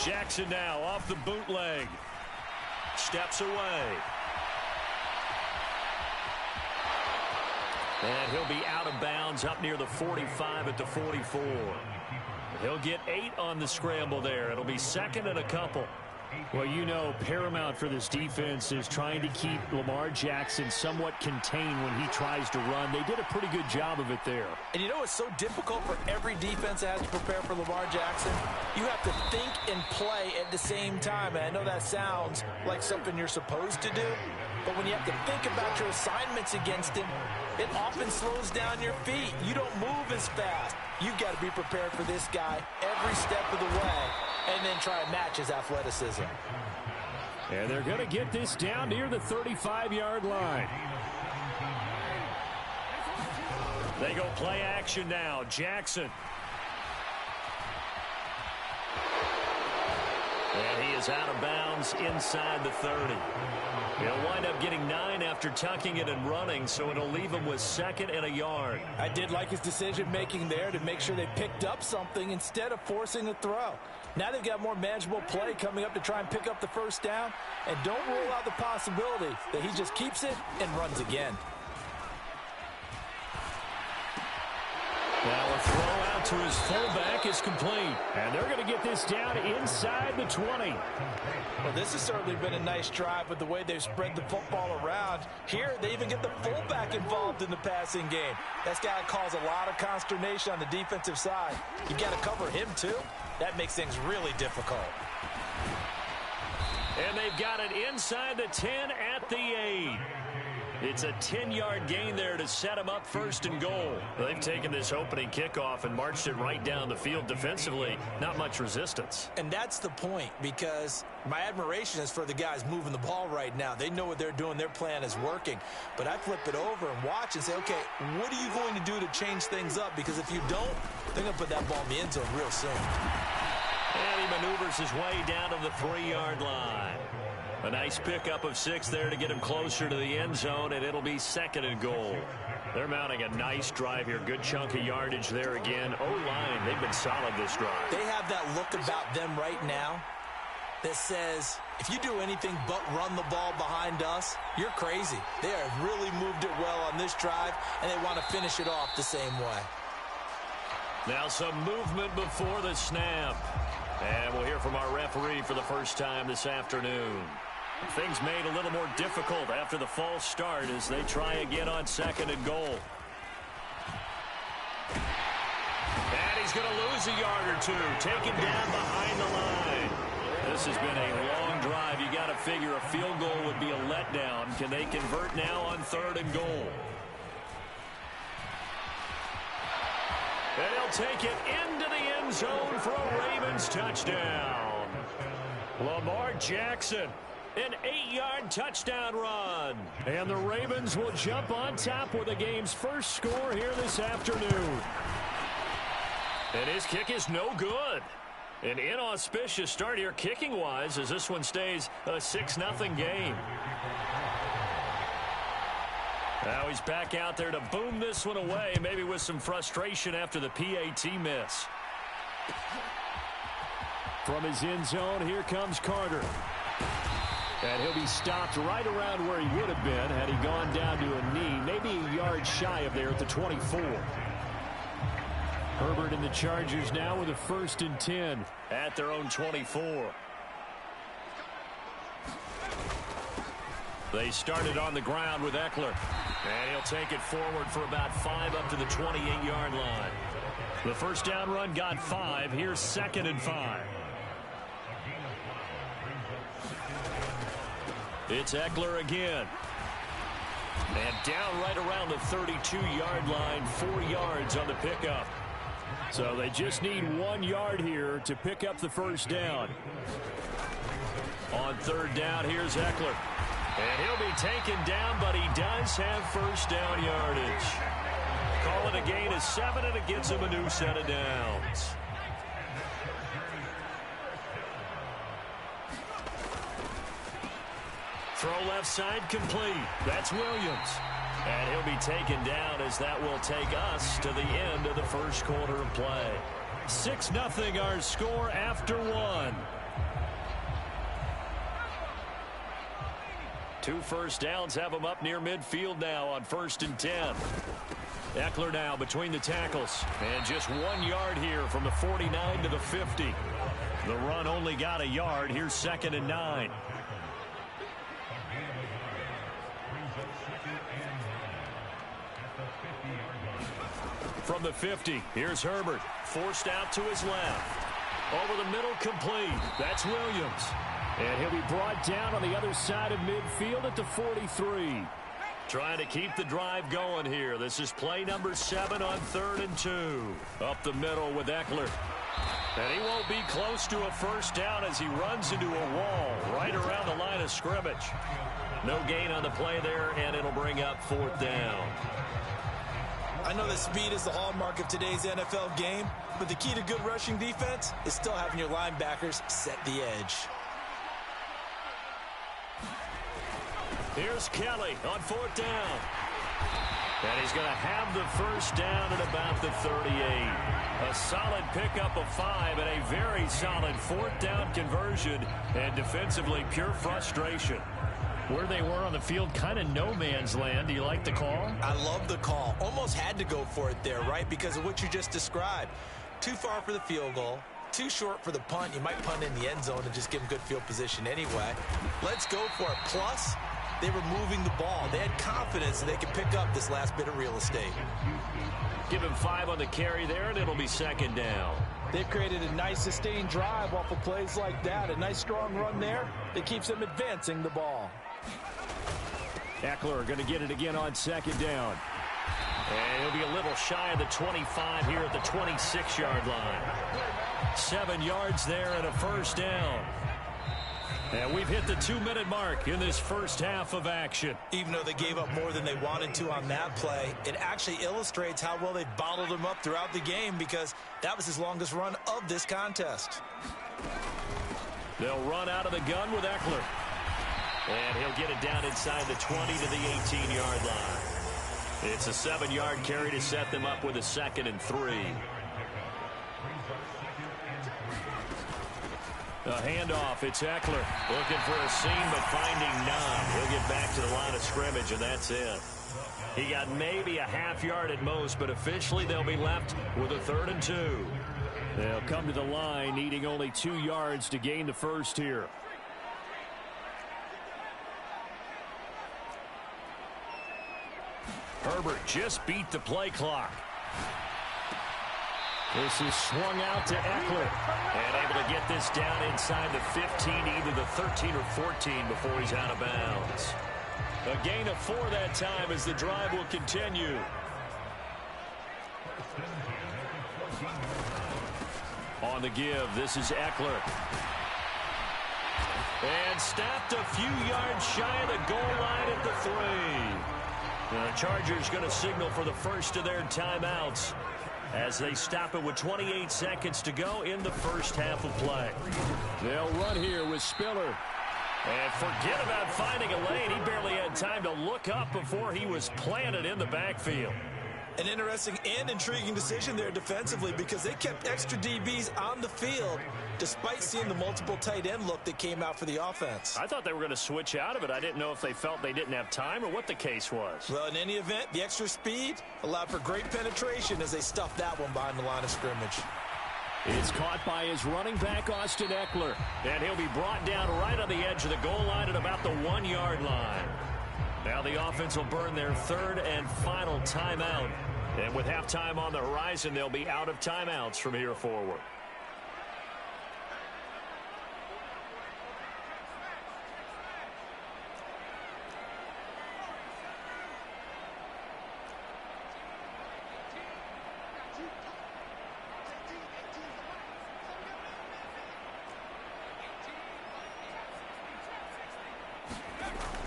Jackson now off the bootleg. Steps away. And he'll be out of bounds up near the 45 at the 44. He'll get 8 on the scramble there. It'll be second and a couple. Well, you know, paramount for this defense is trying to keep Lamar Jackson somewhat contained when he tries to run. They did a pretty good job of it there. And you know it's so difficult for every defense that has to prepare for Lamar Jackson? You have to think and play at the same time. And I know that sounds like something you're supposed to do, but when you have to think about your assignments against him, it often slows down your feet. You don't move as fast. You've got to be prepared for this guy every step of the way and then try and match his athleticism. And they're going to get this down near the 35-yard line. They go play action now. Jackson. And he is out of bounds inside the 30. He'll wind up getting 9 after tucking it and running, so it'll leave him with second and a yard. I did like his decision-making there to make sure they picked up something instead of forcing a throw. Now they've got more manageable play coming up to try and pick up the first down, and don't rule out the possibility that he just keeps it and runs again. Now a throw out to his fullback is complete. And they're going to get this down inside the 20. Well, this has certainly been a nice drive with the way they've spread the football around. Here, they even get the fullback involved in the passing game. That's got to cause a lot of consternation on the defensive side. You got to cover him, too. That makes things really difficult. And they've got it inside the 10 at the 8. It's a 10-yard gain there to set them up first and goal. They've taken this opening kickoff and marched it right down the field defensively. Not much resistance. And that's the point, because my admiration is for the guys moving the ball right now. They know what they're doing. Their plan is working. But I flip it over and watch and say, okay, what are you going to do to change things up? Because if you don't, they're going to put that ball in the end zone real soon. And he maneuvers his way down to the 3-yard line. A nice pickup of 6 there to get him closer to the end zone, and it'll be second and goal. They're mounting a nice drive here. Good chunk of yardage there again. O-line, they've been solid this drive. They have that look about them right now that says, if you do anything but run the ball behind us, you're crazy. They have really moved it well on this drive, and they want to finish it off the same way. Now some movement before the snap. And we'll hear from our referee for the first time this afternoon. Things made a little more difficult after the false start as they try again on second and goal. And he's going to lose a yard or two. Taken down behind the line. This has been a long drive. You got to figure a field goal would be a letdown. Can they convert now on third and goal? And he'll take it into the end zone for a Ravens touchdown. Lamar Jackson, an 8-yard touchdown run. And the Ravens will jump on top with the game's first score here this afternoon. And his kick is no good. An inauspicious start here kicking-wise as this one stays a 6-0 game. Now he's back out there to boom this one away, maybe with some frustration after the PAT miss. From his end zone, here comes Carter. And he'll be stopped right around where he would have been had he gone down to a knee, maybe a yard shy of there at the 24. Herbert and the Chargers now with a 1st and 10 at their own 24. They started on the ground with Eckler. And he'll take it forward for about 5 up to the 28-yard line. The first down run got 5. Here's 2nd and 5. It's Eckler again. And down right around the 32-yard line, 4 yards on the pickup. So they just need 1 yard here to pick up the first down. On third down, here's Eckler. And he'll be taken down, but he does have first down yardage. Call it a gain of 7, and it gets him a new set of downs. Throw left side complete. That's Williams. And he'll be taken down as that will take us to the end of the first quarter of play. 6-0 our score after 1. 2 first downs have them up near midfield now on 1st and 10. Eckler now between the tackles. And just 1 yard here from the 49 to the 50. The run only got a yard. Here's 2nd and 9. From the 50, here's Herbert. Forced out to his left. Over the middle, complete. That's Williams. And he'll be brought down on the other side of midfield at the 43. Trying to keep the drive going here. This is play number 7 on 3rd and 2. Up the middle with Eckler. And he won't be close to a first down as he runs into a wall right around the line of scrimmage. No gain on the play there, and it'll bring up 4th down. I know that speed is the hallmark of today's NFL game, but the key to good rushing defense is still having your linebackers set the edge. Here's Kelly on 4th down. And he's going to have the first down at about the 38. A solid pickup of 5 and a very solid 4th down conversion. And defensively, pure frustration. Where they were on the field, kind of no man's land. Do you like the call? I love the call. Almost had to go for it there, right? Because of what you just described. Too far for the field goal. Too short for the punt. You might punt in the end zone and just give them good field position anyway. Let's go for it. Plus, they were moving the ball. They had confidence that they could pick up this last bit of real estate. Give him 5 on the carry there, and it'll be 2nd down. They've created a nice sustained drive off of plays like that. A nice strong run there that keeps them advancing the ball. Eckler going to get it again on 2nd down. And he'll be a little shy of the 25 here at the 26-yard line. 7 yards there and a first down. And we've hit the 2-minute mark in this first half of action. Even though they gave up more than they wanted to on that play, it actually illustrates how well they bottled him up throughout the game because that was his longest run of this contest. They'll run out of the gun with Eckler. And he'll get it down inside the 20 to the 18-yard line. It's a 7-yard carry to set them up with a 2nd and 3. A handoff, it's Eckler. Looking for a seam, but finding none. He'll get back to the line of scrimmage, and that's it. He got maybe a half yard at most, but officially they'll be left with a 3rd and 2. They'll come to the line, needing only 2 yards to gain the first here. Herbert just beat the play clock. This is swung out to Eckler. And able to get this down inside the 15, either the 13 or 14 before he's out of bounds. A gain of 4 that time as the drive will continue. On the give, this is Eckler. And stopped a few yards shy of the goal line at the 3. The Chargers going to signal for the first of their timeouts as they stop it with 28 seconds to go in the first half of play. They'll run here with Spiller. And forget about finding a lane. He barely had time to look up before he was planted in the backfield. An interesting and intriguing decision there defensively because they kept extra DBs on the field despite seeing the multiple tight end look that came out for the offense. I thought they were going to switch out of it. I didn't know if they felt they didn't have time or what the case was. Well, in any event, the extra speed allowed for great penetration as they stuffed that one behind the line of scrimmage. It's caught by his running back, Austin Eckler. And he'll be brought down right on the edge of the goal line at about the 1-yard line. Now the offense will burn their 3rd and final timeout. And with halftime on the horizon, they'll be out of timeouts from here forward.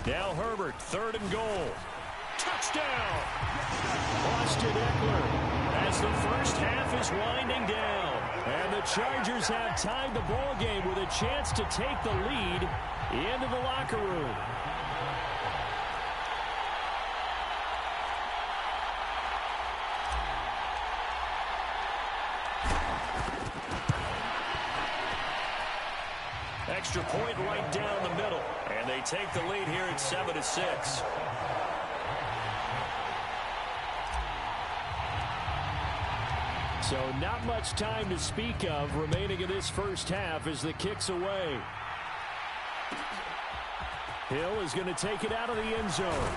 Now Herbert, 3rd and goal. Touchdown! Austin Eckler. As the first half is winding down. And the Chargers have tied the ball game with a chance to take the lead into the locker room. Extra point right down the middle. And they take the lead here at 7-6. So not much time to speak of remaining in this first half as the kick's away. Hill is going to take it out of the end zone.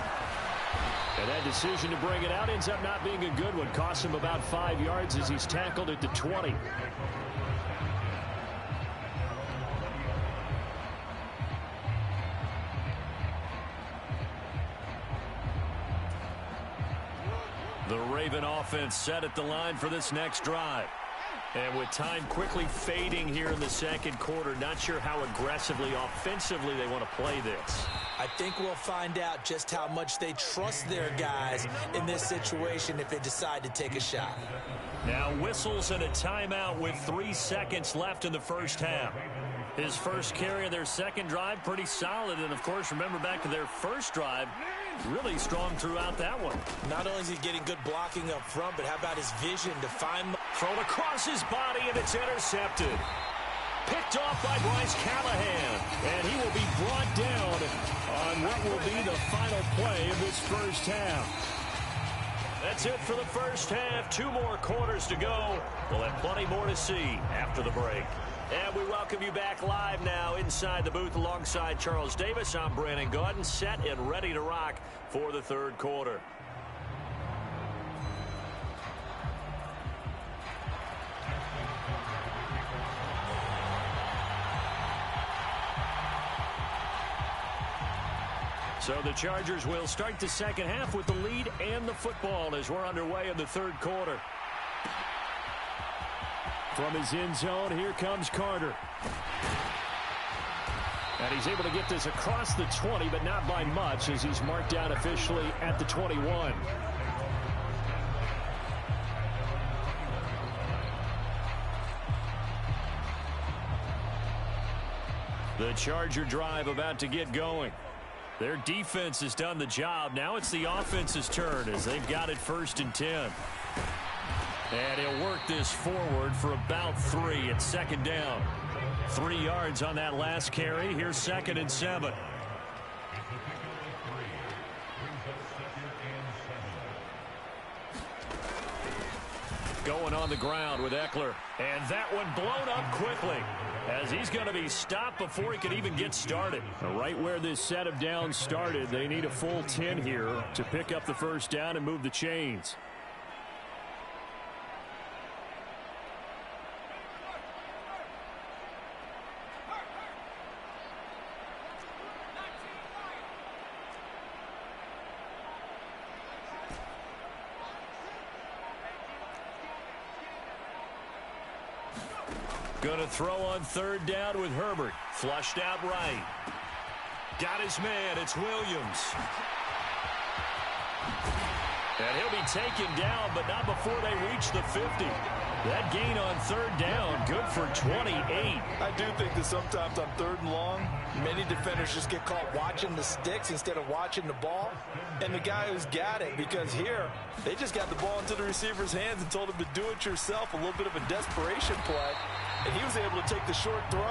And that decision to bring it out ends up not being a good one. Costs him about 5 yards as he's tackled at the 20. The Raven offense set at the line for this next drive. And with time quickly fading here in the second quarter, not sure how aggressively, offensively they want to play this. I think we'll find out just how much they trust their guys in this situation if they decide to take a shot. Now whistles and a timeout with 3 seconds left in the first half. His first carry of their second drive, pretty solid. And, of course, remember back to their first drive, really strong throughout that one. Not only is he getting good blocking up front, but how about his vision to find... Thrown across his body, and it's intercepted. Picked off by Bryce Callahan. And he will be brought down on what will be the final play of this first half. That's it for the first half. 2 more quarters to go. We'll have plenty more to see after the break. And we welcome you back live now inside the booth alongside Charles Davis. I'm Brandon Gaudin, set and ready to rock for the third quarter. So the Chargers will start the second half with the lead and the football as we're underway in the third quarter. From his end zone, here comes Carter. And he's able to get this across the 20, but not by much as he's marked down officially at the 21. The Charger drive about to get going. Their defense has done the job. Now it's the offense's turn as they've got it 1st and 10. And he'll work this forward for about 3. It's second down. 3 yards on that last carry. Here's 2nd and 7. Going on the ground with Eckler. And that one blown up quickly as he's going to be stopped before he can even get started. Right where this set of downs started, they need a full 10 here to pick up the first down and move the chains. Going to throw on 3rd down with Herbert. Flushed out right. Got his man. It's Williams. And he'll be taken down, but not before they reach the 50. That gain on 3rd down, good for 28. I do think that sometimes on 3rd and long, many defenders just get caught watching the sticks instead of watching the ball. And the guy who's got it, because here, they just got the ball into the receiver's hands and told him to do it yourself, a little bit of a desperation play. And he was able to take the short throw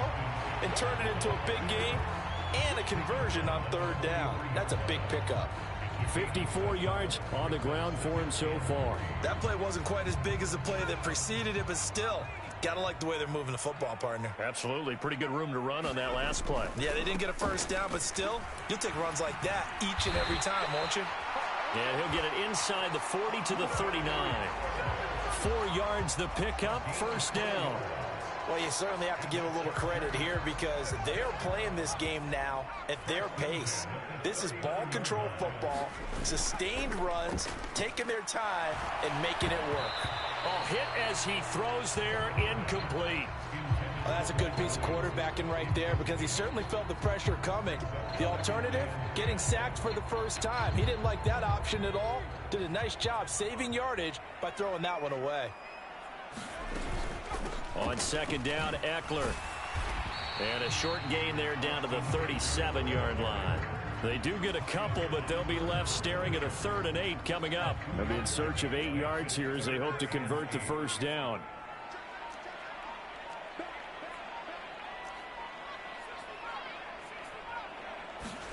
and turn it into a big gain and a conversion on 3rd down. That's a big pickup. 54 yards on the ground for him so far. That play wasn't quite as big as the play that preceded it, but still, gotta like the way they're moving the football, partner. Absolutely. Pretty good room to run on that last play. Yeah, they didn't get a first down, but still, you'll take runs like that each and every time, won't you? And he'll get it inside the 40 to the 39. 4 yards the pickup, first down. Well, you certainly have to give a little credit here because they are playing this game now at their pace. This is ball control football, sustained runs, taking their time, and making it work. A hit as he throws there, incomplete. Well, that's a good piece of quarterbacking right there because he certainly felt the pressure coming. The alternative, getting sacked for the first time. He didn't like that option at all. Did a nice job saving yardage by throwing that one away. On 2nd down, Eckler. And a short gain there down to the 37-yard line. They do get a couple, but they'll be left staring at a 3rd and 8 coming up. They'll be in search of 8 yards here as they hope to convert the first down.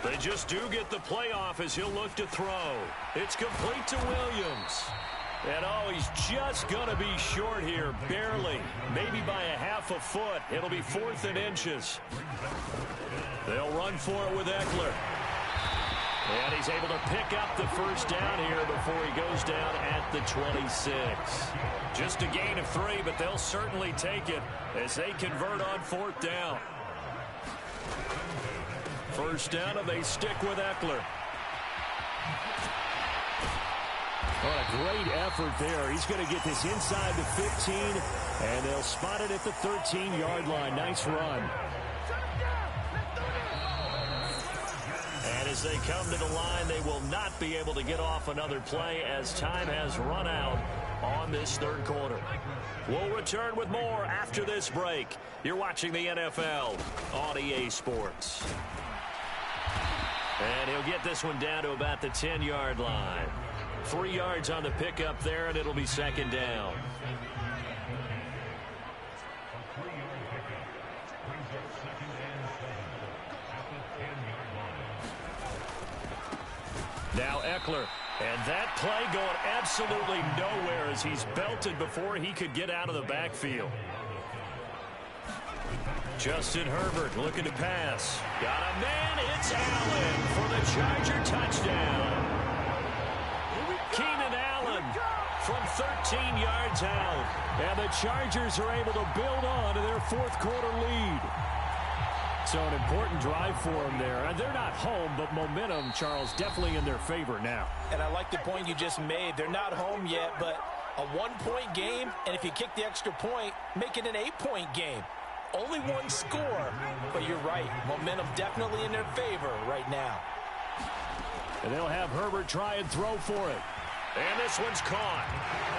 They just do get the playoff as he'll look to throw. It's complete to Williams. And, oh, he's just going to be short here, barely. Maybe by a half a foot. It'll be 4th and inches. They'll run for it with Eckler. And he's able to pick up the first down here before he goes down at the 26. Just a gain of 3, but they'll certainly take it as they convert on 4th down. First down, and they stick with Eckler. What a great effort there. He's going to get this inside the 15, and they'll spot it at the 13-yard line. Nice run. And as they come to the line, they will not be able to get off another play as time has run out on this third quarter. We'll return with more after this break. You're watching the NFL on EA Sports. And he'll get this one down to about the 10-yard line. 3 yards on the pickup there, and it'll be second down. Now Eckler, and that play going absolutely nowhere as he's belted before he could get out of the backfield. Justin Herbert looking to pass. Got a man, it's Allen for the Charger touchdown. Keenan Allen from 13 yards out. And the Chargers are able to build on to their 4th quarter lead. So an important drive for them there. And they're not home, but momentum, Charles, definitely in their favor now. And I like the point you just made. They're not home yet, but a 1-point game, and if you kick the extra point, make it an 8-point game. Only 1 score, but you're right. Momentum definitely in their favor right now. And they'll have Herbert try and throw for it. And this one's caught.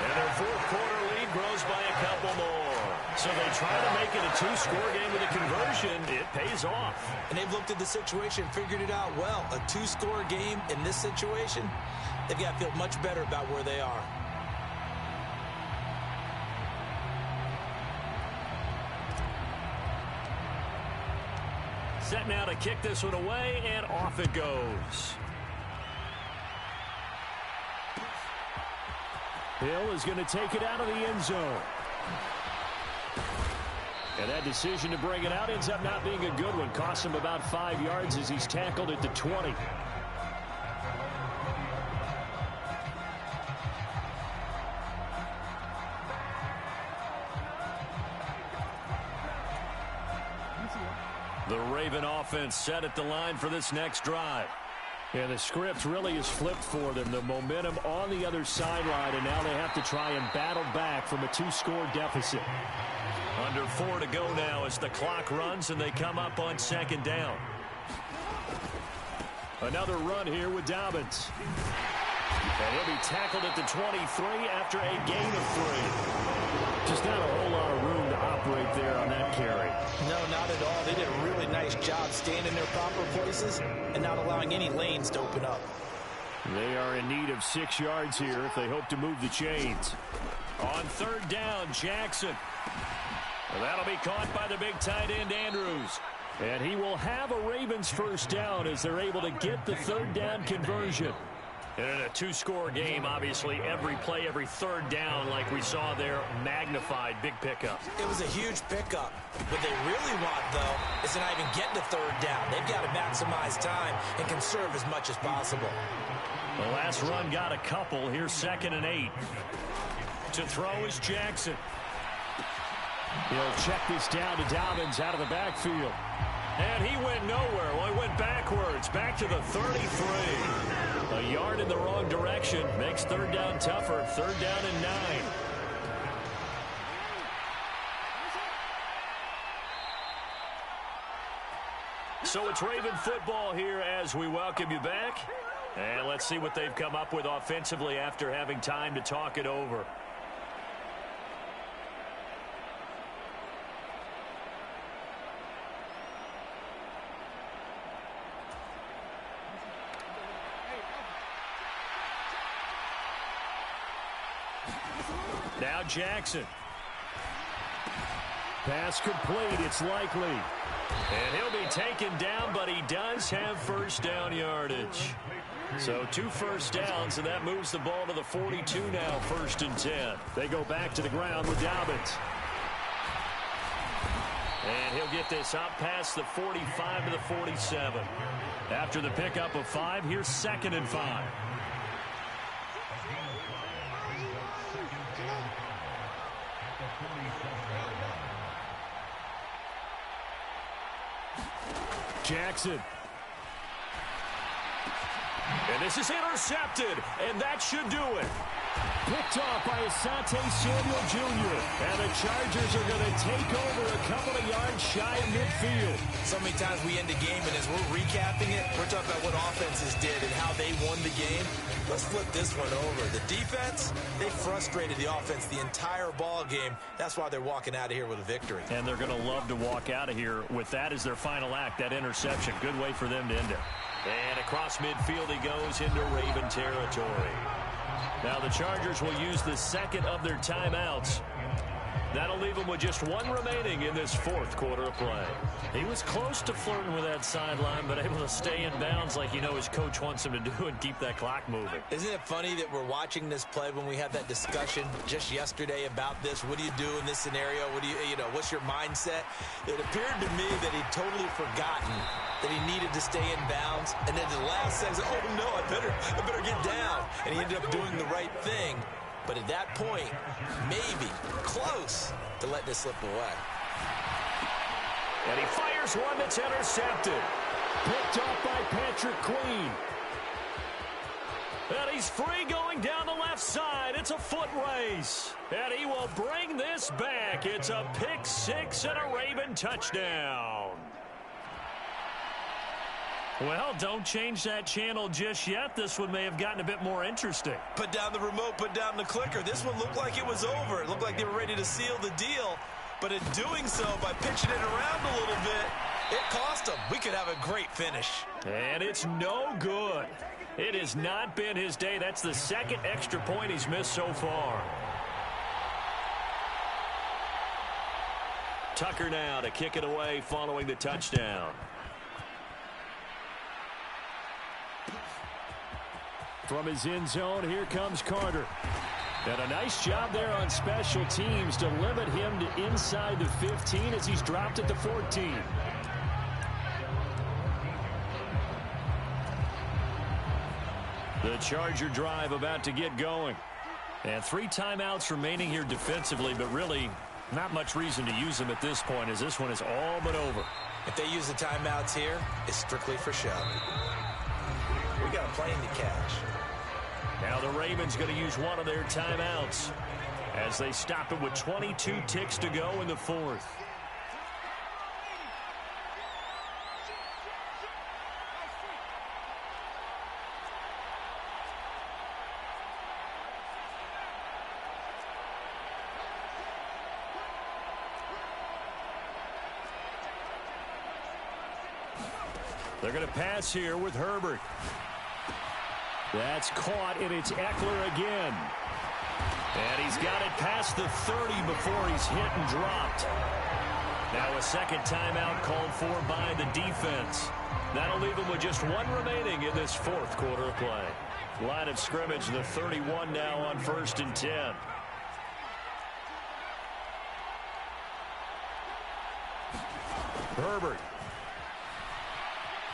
And their 4th quarter lead grows by a couple more. So they try to make it a 2-score game with a conversion. It pays off. And they've looked at the situation, figured it out well. A 2-score game in this situation, they've got to feel much better about where they are. Set now to kick this one away, and off it goes. Hill is going to take it out of the end zone. And that decision to bring it out ends up not being a good one. Costs him about 5 yards as he's tackled at the 20. The Raven offense set at the line for this next drive. Yeah, the script really is flipped for them. The momentum on the other sideline, and now they have to try and battle back from a 2-score deficit. Under 4 to go now as the clock runs and they come up on second down. Another run here with Dobbins. And he'll be tackled at the 23 after a gain of 3. Just not a whole lot of room to operate there on that carry. No, not at all. They did a really nice job staying in their proper places and not allowing any lanes to open up. They are in need of 6 yards here if they hope to move the chains. On third down, Jackson. Well, that'll be caught by the big tight end, Andrews. And he will have a Ravens first down as they're able to get the third down conversion. And in a 2-score game, obviously, every play, every third down, like we saw there, magnified, big pickup. It was a huge pickup. What they really want, though, is to not even get to third down. They've got to maximize time and conserve as much as possible. The last run got a couple. Here's 2nd and 8. To throw is Jackson. He'll check this down to Dobbins out of the backfield. And he went nowhere. Well, he went backwards, back to the 33. A yard in the wrong direction makes third down tougher. 3rd down and 9. So it's Raven football here as we welcome you back. And let's see what they've come up with offensively after having time to talk it over. Now Jackson. Pass complete. It's likely. And he'll be taken down, but he does have first down yardage. So 2 first downs, and that moves the ball to the 42 now, 1st and 10. They go back to the ground with Dobbins. And he'll get this up past the 45 to the 47. After the pickup of 5, here's 2nd and 5. Jackson. And this is intercepted, and that should do it. Picked off by Asante Samuel Jr. And the Chargers are going to take over a couple of yards shy of midfield. So many times we end the game, and as we're recapping it, we're talking about what offenses did and how they won the game. Let's flip this one over. The defense, they frustrated the offense the entire ball game. That's why they're walking out of here with a victory. And they're going to love to walk out of here with that as their final act, that interception. Good way for them to end it. And across midfield he goes into Raven territory. Now the Chargers will use the 2nd of their timeouts. That'll leave them with just 1 remaining in this 4th quarter of play. He was close to flirting with that sideline, but able to stay in bounds like his coach wants him to do and keep that clock moving. Isn't it funny that we're watching this play when we had that discussion just yesterday about this? What do you do in this scenario? What do what's your mindset? It appeared to me that he'd totally forgotten that he needed to stay in bounds, and then the last second, oh no, I better get down. And he ended up doing the right thing. But at that point, maybe close to let this slip away. And he fires one that's intercepted. Picked off by Patrick Queen. And he's free going down the left side. It's a foot race. And he will bring this back. It's a pick 6 and a Raven touchdown. Well, don't change that channel just yet. This one may have gotten a bit more interesting. Put down the remote, put down the clicker. This one looked like it was over. It looked like they were ready to seal the deal. But in doing so, by pitching it around a little bit, it cost them. We could have a great finish. And it's no good. It has not been his day. That's the 2nd extra point he's missed so far. Tucker now to kick it away following the touchdown. From his end zone, here comes Carter. And a nice job there on special teams to limit him to inside the 15 as he's dropped at the 14. The Charger drive about to get going. And 3 timeouts remaining here defensively, but really not much reason to use them at this point as this one is all but over. If they use the timeouts here, it's strictly for show. We got a plane to catch. Now the Ravens going to use one of their timeouts as they stop it with 22 ticks to go in the 4th. They're going to pass here with Herbert. That's caught, and it's Eckler again. And he's got it past the 30 before he's hit and dropped. Now a 2nd timeout called for by the defense. That'll leave them with just 1 remaining in this 4th quarter of play. Line of scrimmage, the 31 now on 1st and 10. Herbert.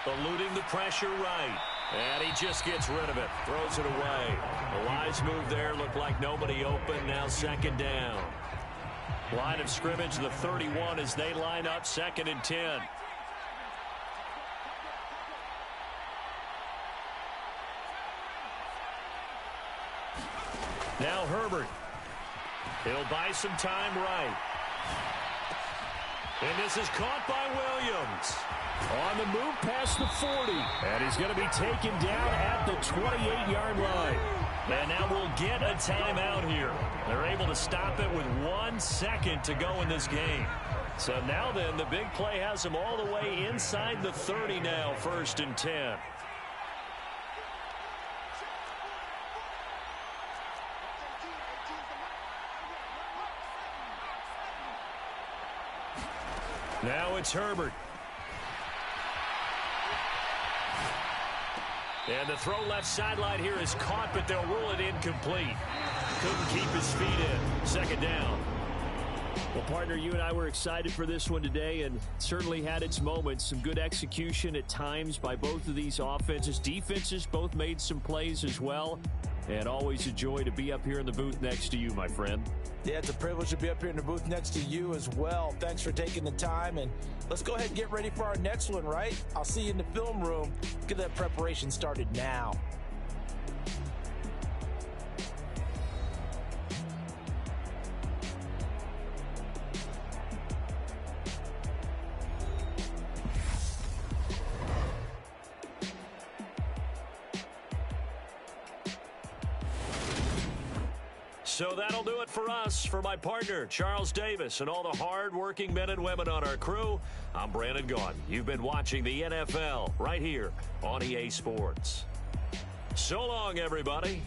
Eluding the pressure right. And he just gets rid of it. Throws it away. A wise move there. Looked like nobody open. Now 2nd down. Line of scrimmage, the 31 as they line up 2nd and 10. Now Herbert. He'll buy some time right. And this is caught by Williams. On the move past the 40. And he's going to be taken down at the 28-yard line. And now we'll get a timeout here. They're able to stop it with 1 second to go in this game. So now then, the big play has them all the way inside the 30 now, 1st and 10. Now it's Herbert. And the throw left sideline here is caught, but they'll rule it incomplete. Couldn't keep his feet in. Second down. Well, partner, you and I were excited for this one today, and certainly had its moments. Some good execution at times by both of these offenses. Defenses both made some plays as well. And always a joy to be up here in the booth next to you, my friend. Yeah, it's a privilege to be up here in the booth next to you as well. Thanks for taking the time, and let's go ahead and get ready for our next one, right? I'll see you in the film room. Get that preparation started now. So that'll do it for us. For my partner, Charles Davis, and all the hard-working men and women on our crew, I'm Brandon Gaudin. You've been watching the NFL right here on EA Sports. So long, everybody.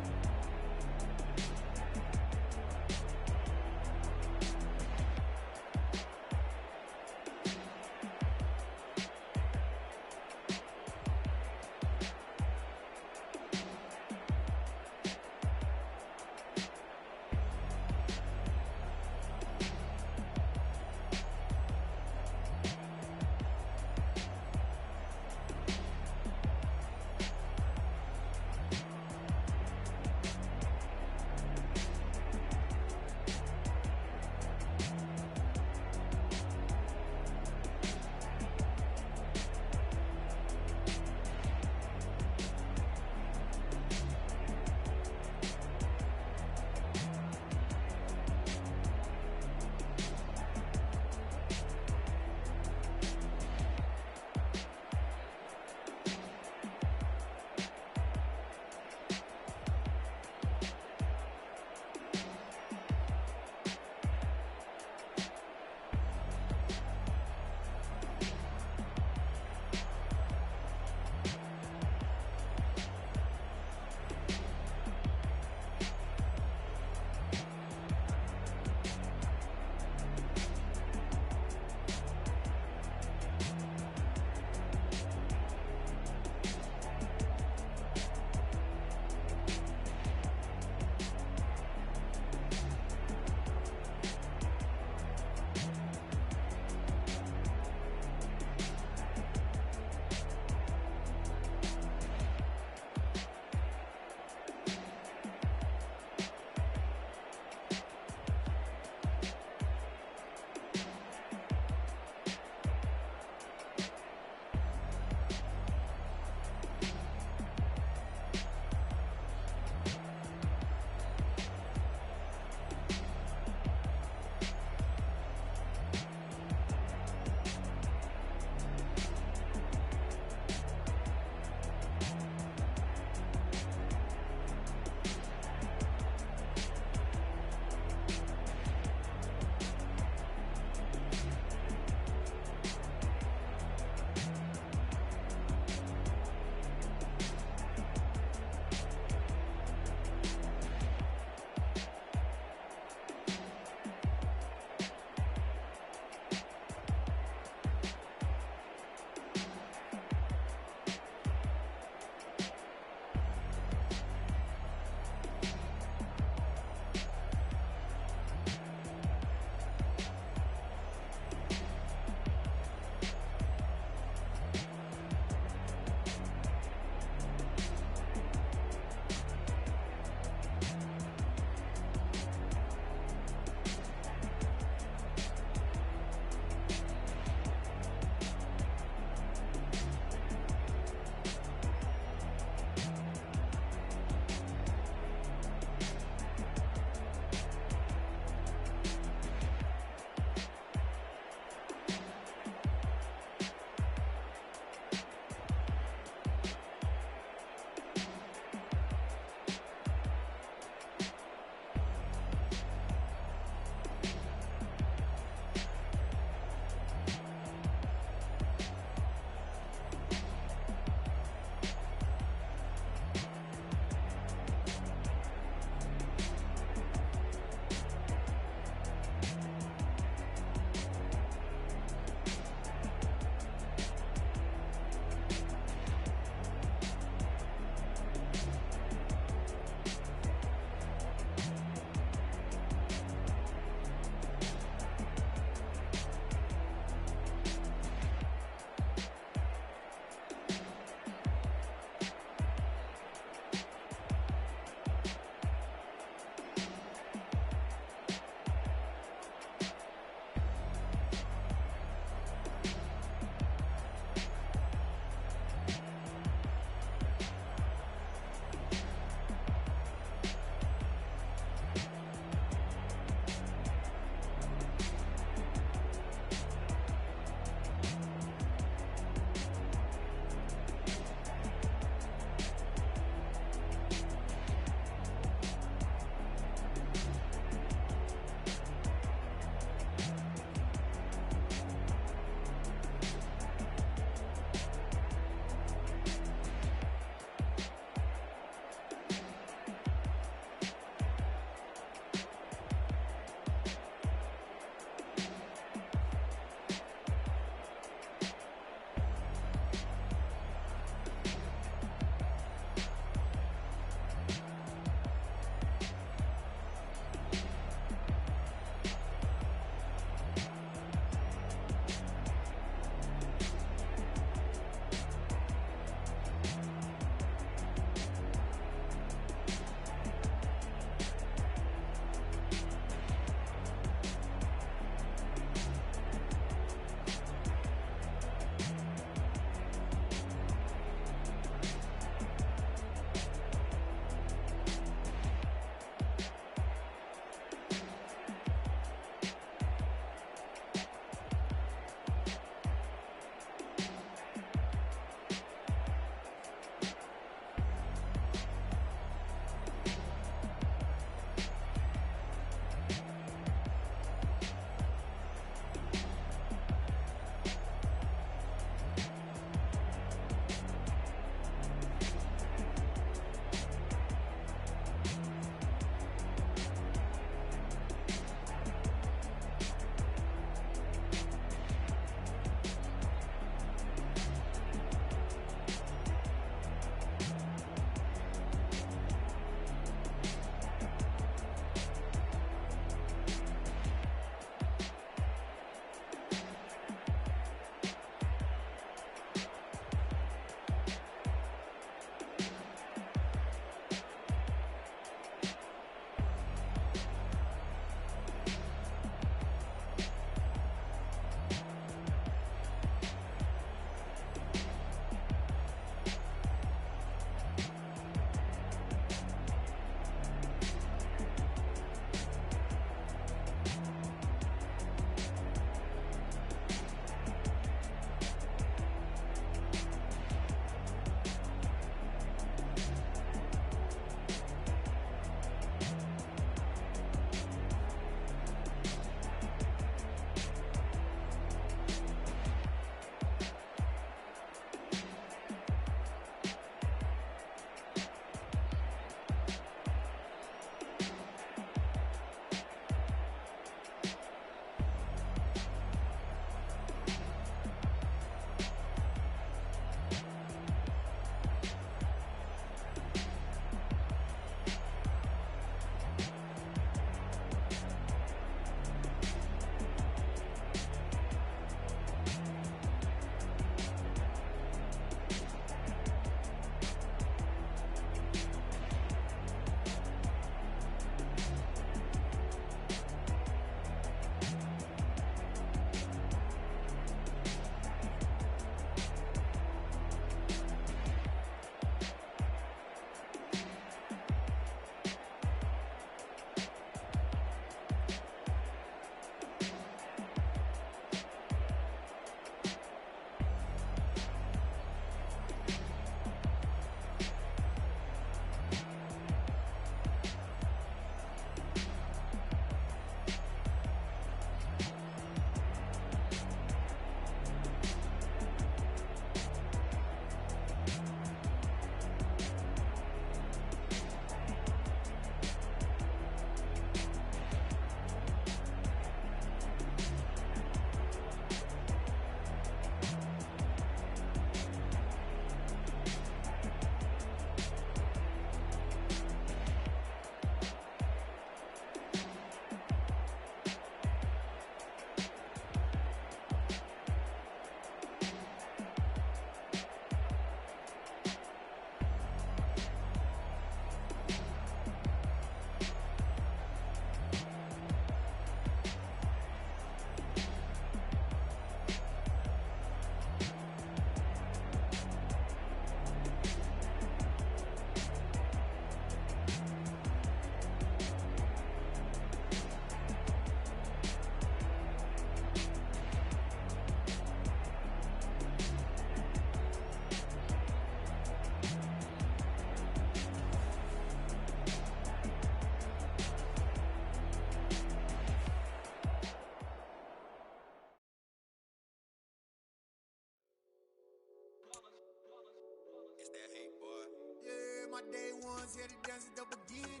my day ones, here to dance at the beginning.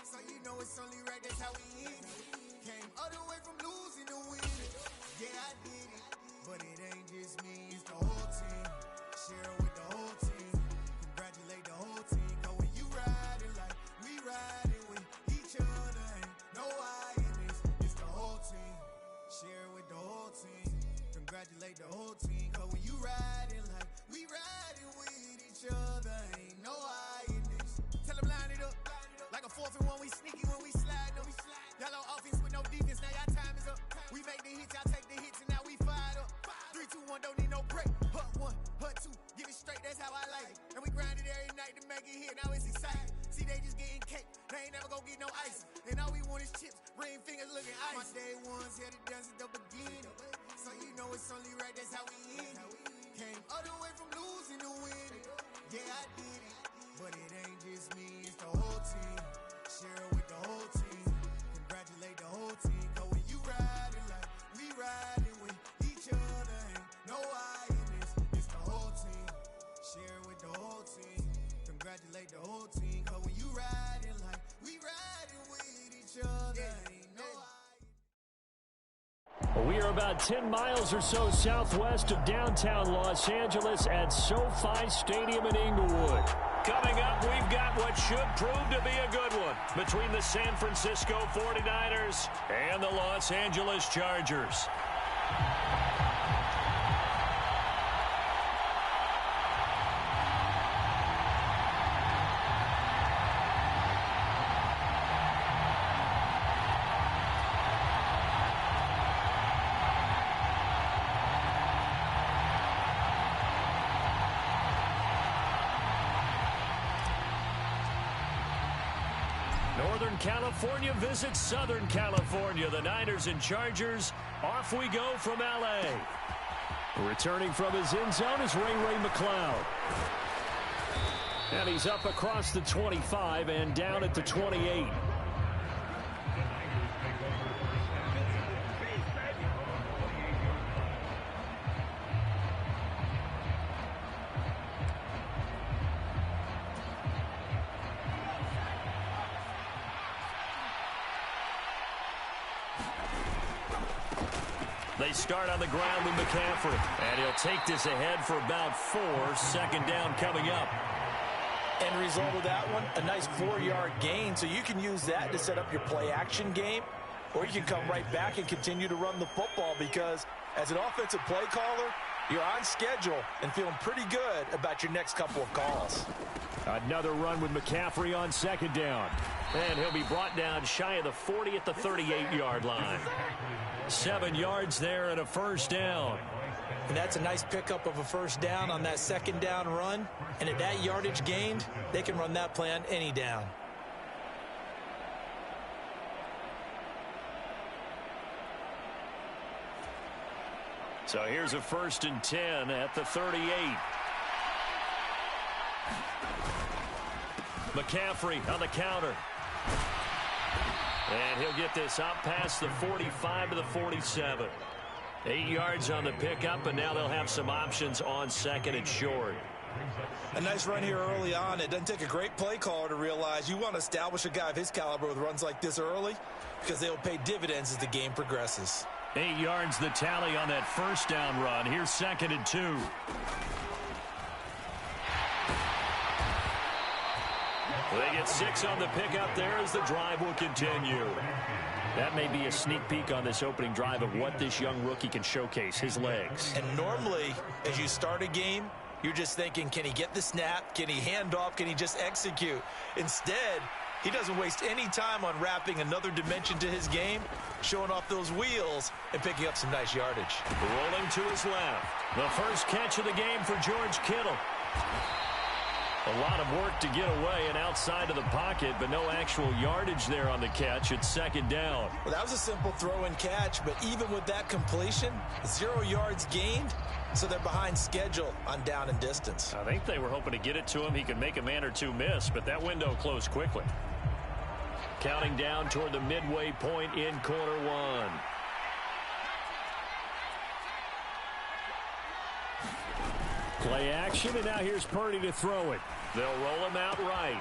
So you know it's only right, that's how we end it. Came all the way from losing to winning. Yeah, I did it, but it ain't just me, it's the whole team. Share it with the whole team. Congratulate the whole team. Cause when you riding like we riding with each other, ain't no I in this, it's the whole team. Share it with the whole team. Congratulate the whole team. Cause when you riding like we riding with each other, ain't no I in this. Tell them line it up. Like a 4th and 1, we sneaky when we slide them. Y'all on offense with no defense, now y'all time is up. We make the hits, y'all take the hits, and now we fired up. 3, 2, 1, don't need no break. Hut 1, hut 2, give it straight, that's how I like it. And we grind it every night to make it hit, now it's exciting. See, they just getting cake, they ain't never gonna get no ice. And all we want is chips, ring fingers looking ice. My day ones, here to dance at the beginning. So you know it's only right, that's how we end it. Came all the way from losing to winning. Yeah, I did it, but it ain't just me, it's the whole team. Share it with the whole team. Congratulate the whole team. Cause when you riding like we riding with each other, ain't no I in this, it's the whole team. Share it with the whole team. Congratulate the whole team. Cause when you riding like we riding with each other, ain't no I. We are about 10 miles or so southwest of downtown Los Angeles at SoFi Stadium in Inglewood. Coming up, we've got what should prove to be a good one between the San Francisco 49ers and the Los Angeles Chargers. Northern California visits Southern California. The Niners and Chargers, off we go from L.A. Returning from his end zone is Ray McCloud. And he's up across the 25 and down at the 28. They start on the ground with McCaffrey. And he'll take this ahead for about 4. Second down coming up. End result of that one, a nice 4-yard gain. So you can use that to set up your play-action game. Or you can come right back and continue to run the football because as an offensive play caller, you're on schedule and feeling pretty good about your next couple of calls. Another run with McCaffrey on second down. And he'll be brought down shy of the 40 at the 38-yard line. 7 yards there and a first down. And that's a nice pickup of a first down on that second down run. And at that yardage gained, they can run that play on any down. So here's a 1st and 10 at the 38. McCaffrey on the counter. And he'll get this up past the 45 to the 47. 8 yards on the pickup, and now they'll have some options on 2nd and short. A nice run here early on. It doesn't take a great play caller to realize you want to establish a guy of his caliber with runs like this early because they'll pay dividends as the game progresses. 8 yards the tally on that first down run. Here's 2nd and 2. They get 6 on the pickup there as the drive will continue. That may be a sneak peek on this opening drive of what this young rookie can showcase, his legs. And normally, as you start a game, you're just thinking, can he get the snap? Can he hand off? Can he just execute? Instead, he doesn't waste any time on wrapping another dimension to his game, showing off those wheels and picking up some nice yardage. Rolling to his left. The first catch of the game for George Kittle. A lot of work to get away and outside of the pocket, but no actual yardage there on the catch. It's 2nd down. Well, that was a simple throw and catch, but even with that completion, 0 yards gained, so they're behind schedule on down and distance. I think they were hoping to get it to him. He could make a man or two miss, but that window closed quickly. Counting down toward the midway point in quarter one. Play action, and now here's Purdy to throw it. They'll roll him out right.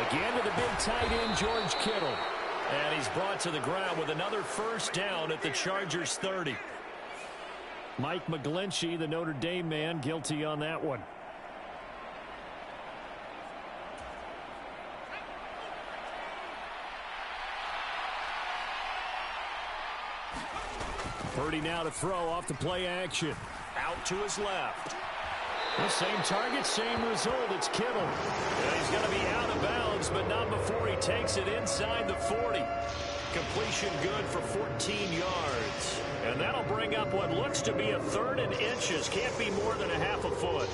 Again to the big tight end, George Kittle. And he's brought to the ground with another first down at the Chargers 30. Mike McGlinchey, the Notre Dame man, guilty on that one. Purdy now to throw off the play action. Out to his left. The same target, same result. It's Kittle. And he's going to be out of bounds, but not before he takes it inside the 40. Completion good for 14 yards. And that'll bring up what looks to be a third and inches. Can't be more than a half a foot.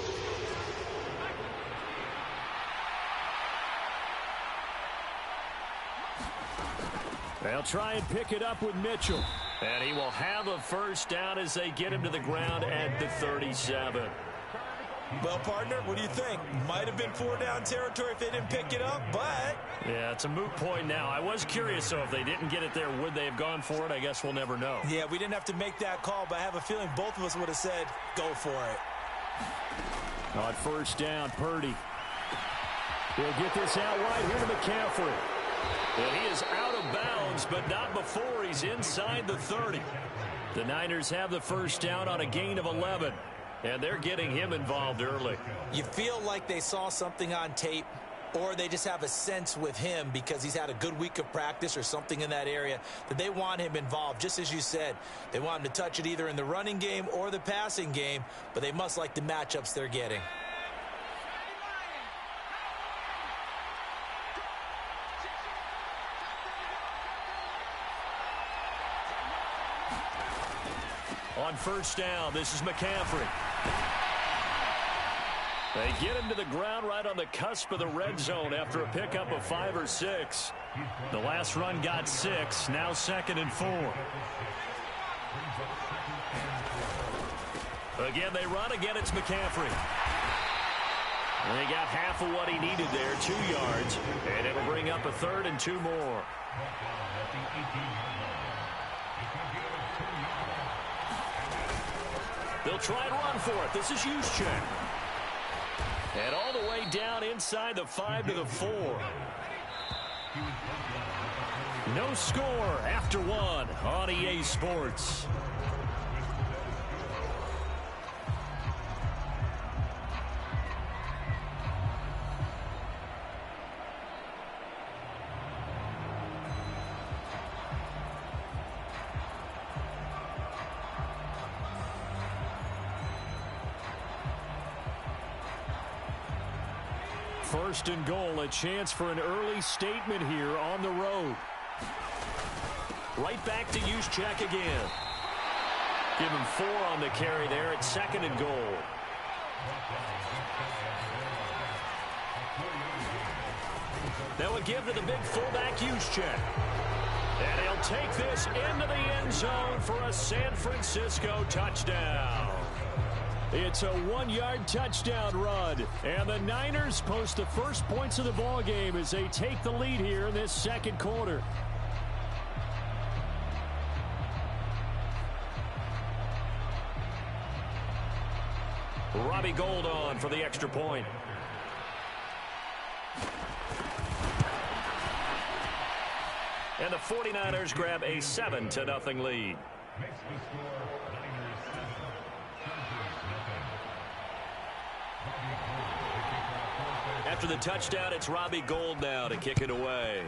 They'll try and pick it up with Mitchell. And he will have a first down as they get him to the ground at the 37. Well, partner, what do you think? Might have been 4-down territory if they didn't pick it up, but... Yeah, it's a moot point now. I was curious, so if they didn't get it there, would they have gone for it? I guess we'll never know. Yeah, we didn't have to make that call, but I have a feeling both of us would have said, go for it. On first down, Purdy. He'll get this out wide here to McCaffrey. And he is out of bounds, but not before he's inside the 30. The Niners have the first down on a gain of 11. And they're getting him involved early. You feel like they saw something on tape, or they just have a sense with him because he's had a good week of practice or something in that area that they want him involved. Just as you said, they want him to touch it either in the running game or the passing game, but they must like the matchups they're getting. On first down, this is McCaffrey. They get him to the ground right on the cusp of the red zone after a pickup of 5 or 6. The last run got 6, now 2nd and 4. Again, they run. Again, it's McCaffrey. And he got half of what he needed there, 2 yards. And it'll bring up a 3rd and 2 more. They'll try and run for it. This is Juszczyk. And all the way down inside the 5 to the 4. No score after 1 on EA Sports. First and goal, a chance for an early statement here on the road. Right back to Juszczyk again. Give him 4 on the carry there at 2nd and goal. They will give to the big fullback Juszczyk. And he'll take this into the end zone for a San Francisco touchdown. It's a 1-yard touchdown run. And the Niners post the first points of the ball game as they take the lead here in this second quarter. Robbie Gould on for the extra point. And the 49ers grab a 7-0 lead. After the touchdown, it's Robbie Gould now to kick it away.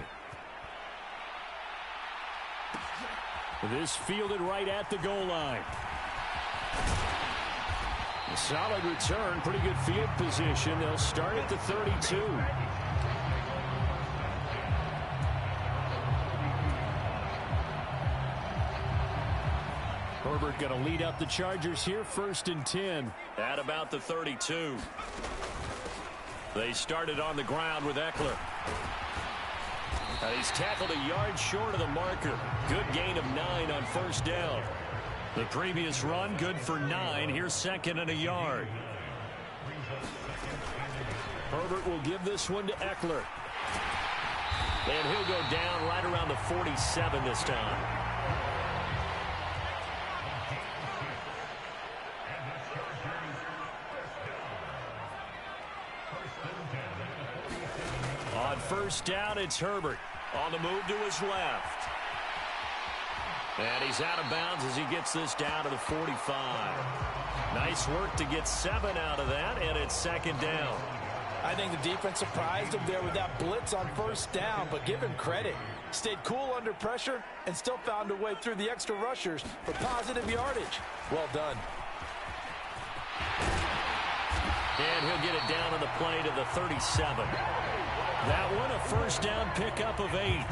This fielded right at the goal line. A solid return, pretty good field position. They'll start at the 32. Herbert going to lead up the Chargers here, 1st and 10. At about the 32. They started on the ground with Eckler. And he's tackled a yard short of the marker. Good gain of 9 on first down. The previous run, good for 9. Here's 2nd and a yard. Herbert will give this one to Eckler. And he'll go down right around the 47 this time. first down, it's Herbert on the move to his left. And he's out of bounds as he gets this down to the 45. Nice work to get 7 out of that, and it's second down. I think the defense surprised him there with that blitz on first down, but give him credit. Stayed cool under pressure and still found a way through the extra rushers for positive yardage. Well done. And he'll get it down on the play to the 37. That one a first down pickup of 8.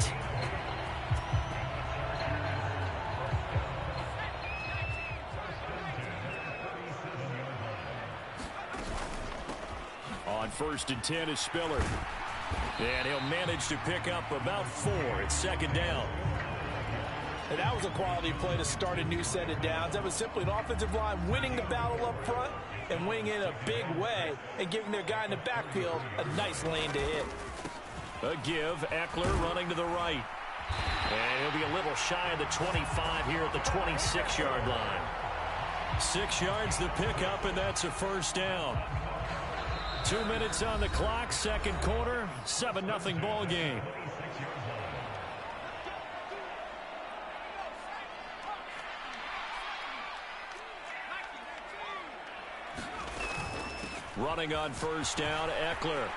On first and 10 is Spiller. And he'll manage to pick up about 4. It's second down. And that was a quality play to start a new set of downs. That was simply an offensive line winning the battle up front and winning in a big way and giving their guy in the backfield a nice lane to hit. A give, Eckler running to the right. And he'll be a little shy of the 25 here at the 26-yard line. 6 yards the pickup, and that's a first down. 2 minutes on the clock, second quarter, 7-0 ball game. Running on first down, Eckler.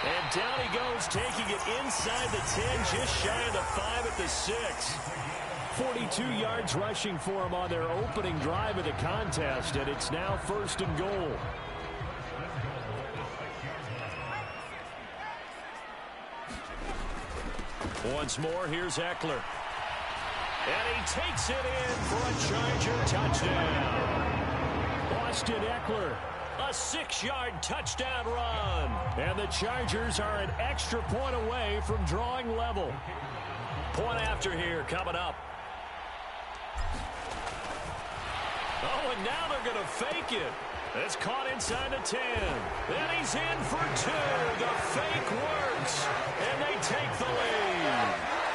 And down he goes, taking it inside the 10, just shy of the 5 at the 6. 42 yards rushing for him on their opening drive of the contest, and it's now first and goal. Once more, here's Eckler. And he takes it in for a Charger touchdown. Austin Eckler, a 6-yard touchdown run. And the Chargers are an extra point away from drawing level. Point after here coming up. Oh, and now they're going to fake it. It's caught inside the 10. Then he's in for 2. The fake works. And they take the lead.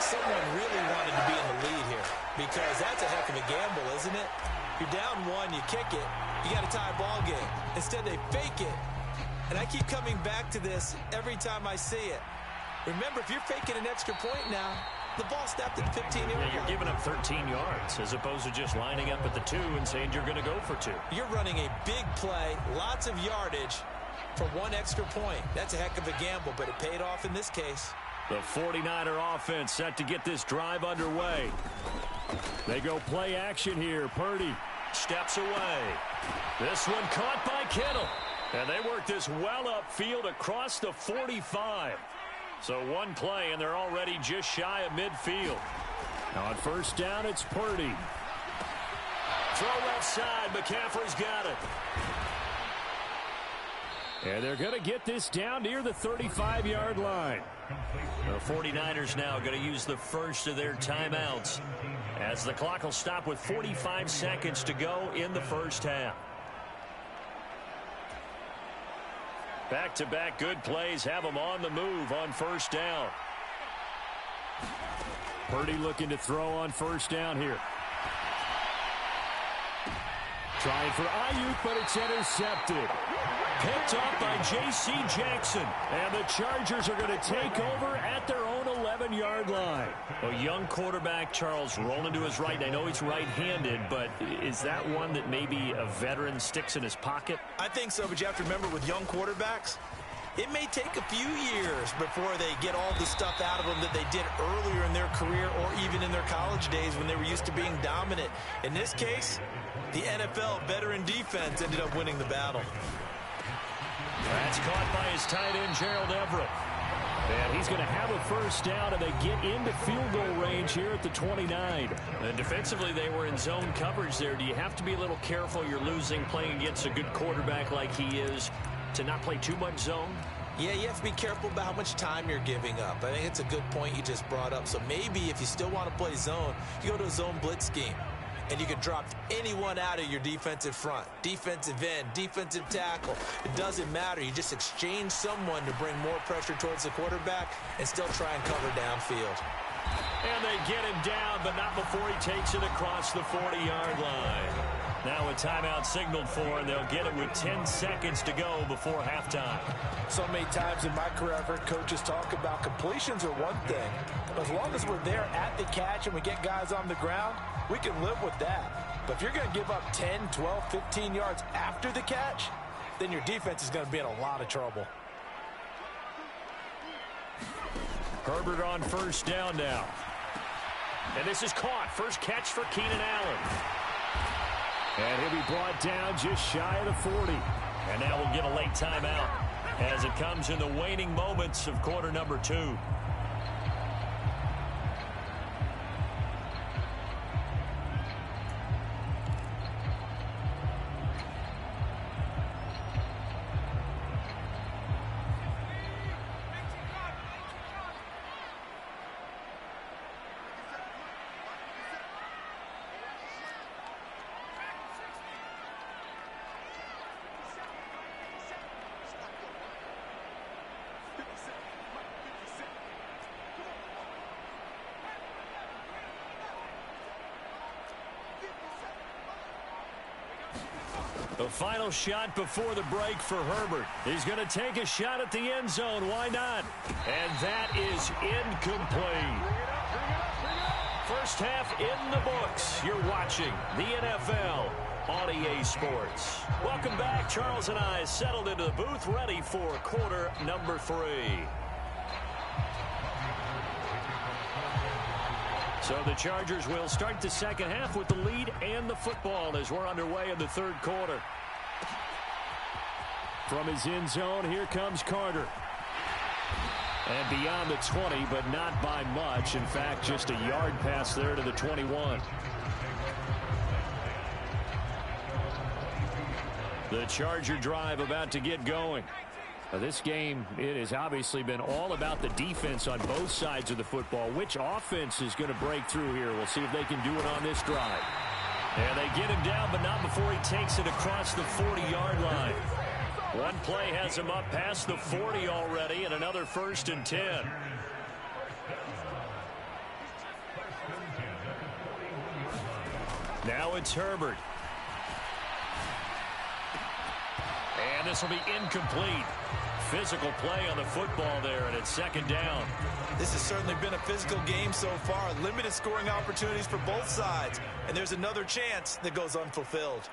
Someone really wanted to be in the lead here because that's a heck of a gamble, isn't it? You're down 1, you kick it, you got a tie ball game. Instead, they fake it. And I keep coming back to this every time I see it. Remember, if you're faking an extra point now, the ball snapped at the 15-yard line. Yeah, you're giving up 13 yards as opposed to just lining up at the 2 and saying you're going to go for 2. You're running a big play, lots of yardage for 1 extra point. That's a heck of a gamble, but it paid off in this case. The 49er offense set to get this drive underway. They go play action here. Purdy steps away. This one caught by Kittle. And they work this well upfield across the 45. So 1 play, and they're already just shy of midfield. Now on first down, it's Purdy. Throw left side. McCaffrey's got it. And they're going to get this down near the 35-yard line. The 49ers now going to use the first of their timeouts as the clock will stop with 45 seconds to go in the first half. Back-to-back good plays have them on the move on first down. Purdy looking to throw on first down here. Trying for Ayuk, but it's intercepted. Picked up by J.C. Jackson. And the Chargers are going to take over at their own 11-yard line. A young quarterback, Charles, rolling to his right. I know he's right-handed, but is that one that maybe a veteran sticks in his pocket? I think so, but you have to remember with young quarterbacks, it may take a few years before they get all the stuff out of them that they did earlier in their career or even in their college days when they were used to being dominant. In this case, the NFL veteran defense ended up winning the battle. That's caught by his tight end, Gerald Everett. And he's going to have a first down, and they get into field goal range here at the 29. And defensively, they were in zone coverage there. Do you have to be a little careful? You're losing playing against a good quarterback like he is to not play too much zone? Yeah, you have to be careful about how much time you're giving up. I think it's a good point you just brought up. So maybe if you still want to play zone, you go to a zone blitz scheme. And you can drop anyone out of your defensive front. Defensive end, defensive tackle. It doesn't matter. You just exchange someone to bring more pressure towards the quarterback and still try and cover downfield. And they get him down, but not before he takes it across the 40-yard line. Now a timeout signaled for, and they'll get it with 10 seconds to go before halftime. So many times in my career, I've heard coaches talk about completions are one thing. But as long as we're there at the catch and we get guys on the ground, we can live with that. But if you're going to give up 10, 12, 15 yards after the catch, then your defense is going to be in a lot of trouble. Herbert on first down now. And this is caught. First catch for Keenan Allen. And he'll be brought down just shy of the 40. And now we'll get a late timeout as it comes in the waning moments of quarter number 2. The final shot before the break for Herbert. He's going to take a shot at the end zone. Why not? And that is incomplete. First half in the books. You're watching the NFL on EA Sports. Welcome back. Charles and I settled into the booth, ready for quarter number 3. So the Chargers will start the second half with the lead and the football as we're underway in the third quarter. From his end zone, here comes Carter. And beyond the 20, but not by much. In fact, just a yard pass there to the 21. The Charger drive about to get going. Now, this game, it has obviously been all about the defense on both sides of the football. Which offense is going to break through here? We'll see if they can do it on this drive. And they get him down, but not before he takes it across the 40-yard line. One play has him up past the 40 already, and another 1st and 10. Now it's Herbert. And this will be incomplete. Physical play on the football there, and it's second down. This has certainly been a physical game so far. Limited scoring opportunities for both sides. And there's another chance that goes unfulfilled.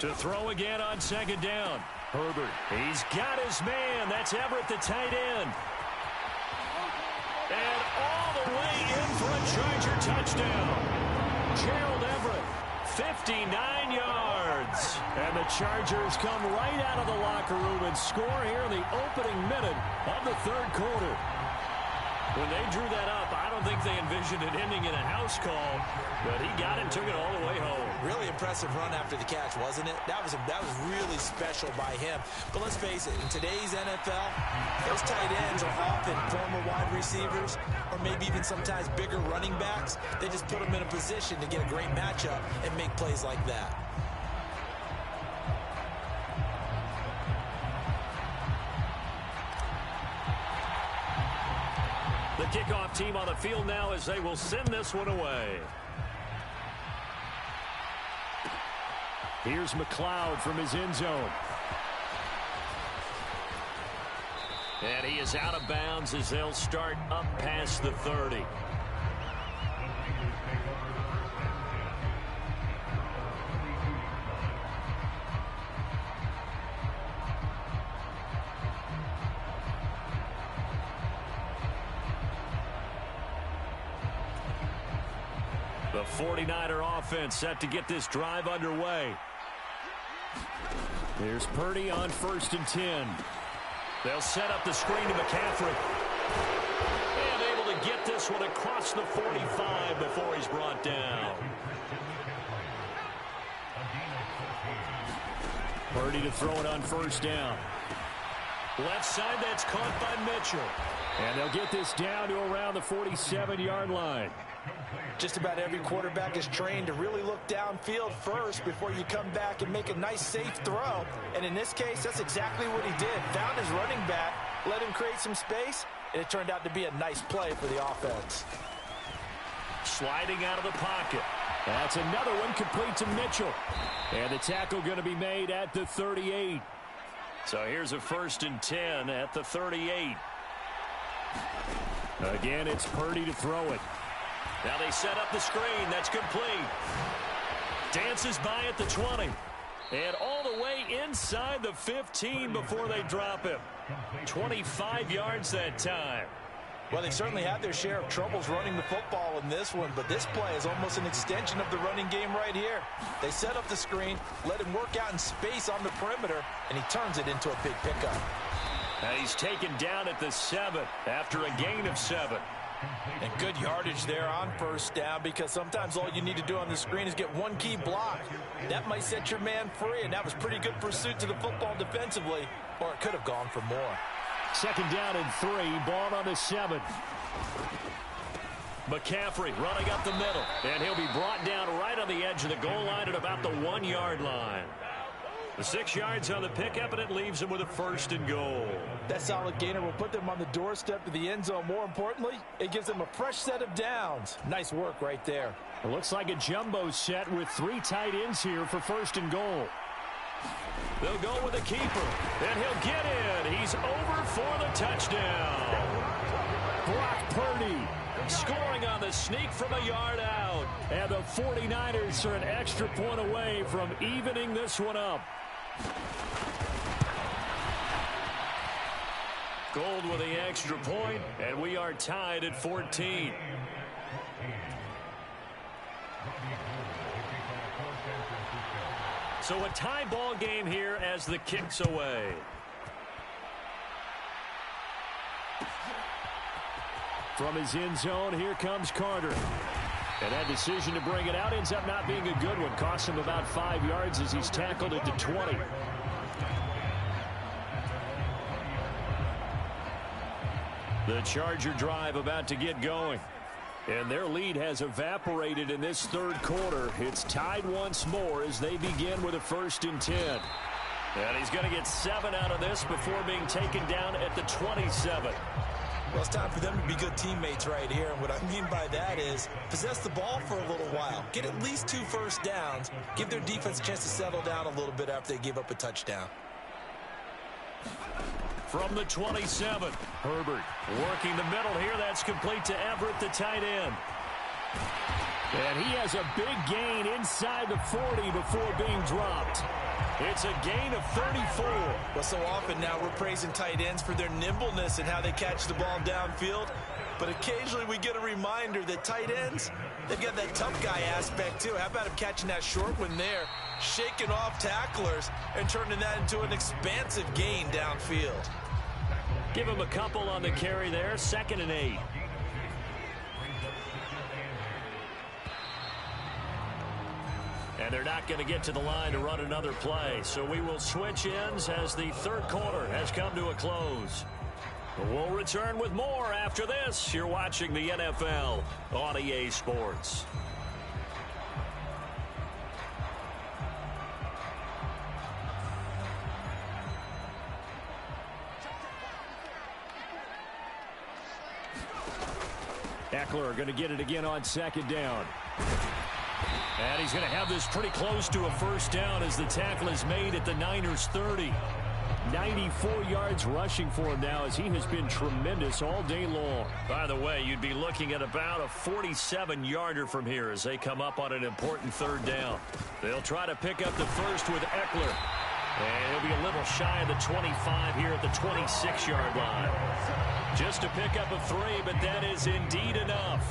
To throw again on second down. Herbert, he's got his man. That's Everett, the tight end. And all the way in for a Charger touchdown. Gerald Everett, 59 yards. And the Chargers come right out of the locker room and score here in the opening minute of the third quarter. When they drew that up, I don't think they envisioned it ending in a house call, but he got it and took it all the way home. Really impressive run after the catch, wasn't it? That was really special by him. But let's face it, in today's NFL, those tight ends are often former wide receivers or maybe even sometimes bigger running backs. They just put them in a position to get a great matchup and make plays like that. The kickoff team on the field now as they will send this one away. Here's McLeod from his end zone. And he is out of bounds as they'll start up past the 30. The 49er offense set to get this drive underway. There's Purdy on 1st and 10. They'll set up the screen to McCaffrey. And able to get this one across the 45 before he's brought down. Purdy to throw it on 1st down. Left side, that's caught by Mitchell. And they'll get this down to around the 47-yard line. Just about every quarterback is trained to really look downfield first before you come back and make a nice, safe throw. And in this case, that's exactly what he did. Found his running back, let him create some space, and it turned out to be a nice play for the offense. sliding out of the pocket. That's another one complete to Mitchell. And the tackle going to be made at the 38. So here's a 1st and 10 at the 38. Again, it's Purdy to throw it. Now they set up the screen. That's complete. Dances by at the 20. And all the way inside the 15 before they drop him. 25 yards that time. Well, they certainly had their share of troubles running the football in this one, but this play is almost an extension of the running game right here. They set up the screen, let him work out in space on the perimeter, and he turns it into a big pickup. Now he's taken down at the 7 after a gain of 7. And good yardage there on 1st down, because sometimes all you need to do on the screen is get one key block. That might set your man free, and that was pretty good pursuit to the football defensively, or it could have gone for more. 2nd down and 3, ball on the 7. McCaffrey running up the middle, and he'll be brought down right on the edge of the goal line at about the 1-yard line. The 6 yards on the pickup, and it leaves him with a 1st and goal. That solid gainer will put them on the doorstep of the end zone. More importantly, it gives them a fresh set of downs. Nice work right there. It looks like a jumbo set with 3 tight ends here for 1st and goal. They'll go with the keeper, and he'll get in. He's over for the touchdown. Brock Purdy scoring on the sneak from a yard out. And the 49ers are an extra point away from evening this one up. Gold with the extra point, and we are tied at 14. So a tie ball game here as the kick's away. From his end zone, here comes Carter. And that decision to bring it out ends up not being a good one. Costs him about 5 yards as he's tackled at the 20. The Charger drive about to get going. And their lead has evaporated in this 3rd quarter. It's tied once more as they begin with a 1st and 10. And he's going to get 7 out of this before being taken down at the 27. Well, it's time for them to be good teammates right here. And what I mean by that is possess the ball for a little while. Get at least 2 first downs. Give their defense a chance to settle down a little bit after they give up a touchdown. From the 27, Herbert working the middle here. That's complete to Everett, the tight end. And he has a big gain inside the 40 before being dropped. It's a gain of 34. Well, so often now we're praising tight ends for their nimbleness and how they catch the ball downfield. But occasionally we get a reminder that tight ends, they've got that tough guy aspect too. How about him catching that short one there, shaking off tacklers, and turning that into an expansive gain downfield. Give him a couple on the carry there. 2nd and 8. And they're not going to get to the line to run another play. So we will switch ends as the 3rd quarter has come to a close. We'll return with more after this. You're watching the NFL on EA Sports. Eckler going to get it again on 2nd down. And he's going to have this pretty close to a 1st down as the tackle is made at the Niners 30. 94 yards rushing for him now as he has been tremendous all day long. By the way, you'd be looking at about a 47-yarder from here as they come up on an important 3rd down. They'll try to pick up the first with Eckler. And he'll be a little shy of the 25 here at the 26-yard line. Just to pick up a 3, but that is indeed enough.